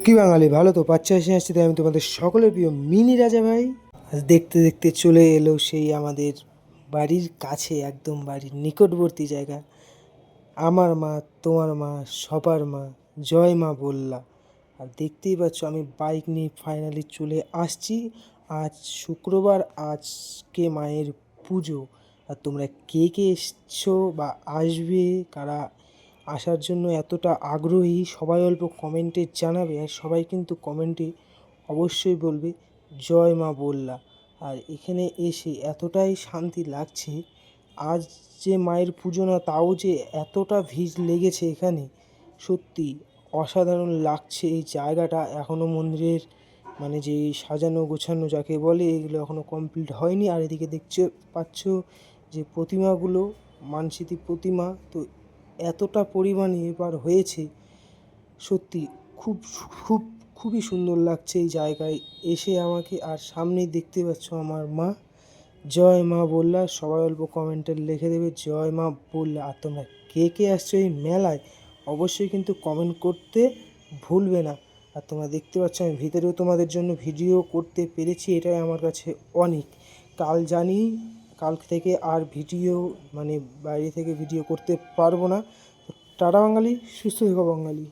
কি বাঙালি, ভালো তো? বাচ্চা এসে আসছি, তাই আমি তোমাদের সকলের প্রিয় মিনি রাজা ভাই। আজ দেখতে দেখতে চলে এলো সেই আমাদের বাড়ির কাছে, একদম বাড়ির নিকটবর্তী জায়গা। আমার মা, তোমার মা, সবার মা, জয় মা বললা। আর দেখতেই পাচ্ছ আমি বাইক নিয়ে ফাইনালি চলে আসছি। আজ শুক্রবার, আজকে মায়ের পুজো। আর তোমরা কে কে এসছো বা আসবে, কারা আসার জন্য এতটা আগ্রহী, সবাই অল্প কমেন্টে জানাবে। আর সবাই কিন্তু কমেন্টে অবশ্যই বলবে জয় মা বললা। আর এখানে এসে এতটাই শান্তি লাগছে। আজ যে মায়ের পুজো না, তাও যে এতটা ভিড় লেগেছে এখানে, সত্যি অসাধারণ লাগছে এই জায়গাটা। এখনও মন্দিরের মানে যে সাজানো গোছানো যাকে বলে, এগুলো এখনও কমপ্লিট হয়নি। আর এদিকে দেখতে পাচ্ছ যে প্রতিমাগুলো, মানসিতি প্রতিমা, তো এতটা পরিমাণে এবার হয়েছে, সত্যি খুব খুব খুবই সুন্দর লাগছে এই জায়গায় এসে আমাকে। আর সামনেই দেখতে পাচ্ছ আমার মা, জয় মা বললা। সবাই অল্প কমেন্টে লিখে দেবে জয় মা বললা। আর তোমরা কে কে আসছো এই মেলায়, অবশ্যই কিন্তু কমেন্ট করতে ভুলবে না। আর তোমরা দেখতে পাচ্ছ আমি ভিতরেও তোমাদের জন্য ভিডিও করতে পেরেছি, এটাই আমার কাছে অনেক। কাল থেকে আর ভিডিও মানে বাইরে থেকে ভিডিও করতে পারবো না। টাটা বাঙালি, সুস্থ থেকো বাঙালি।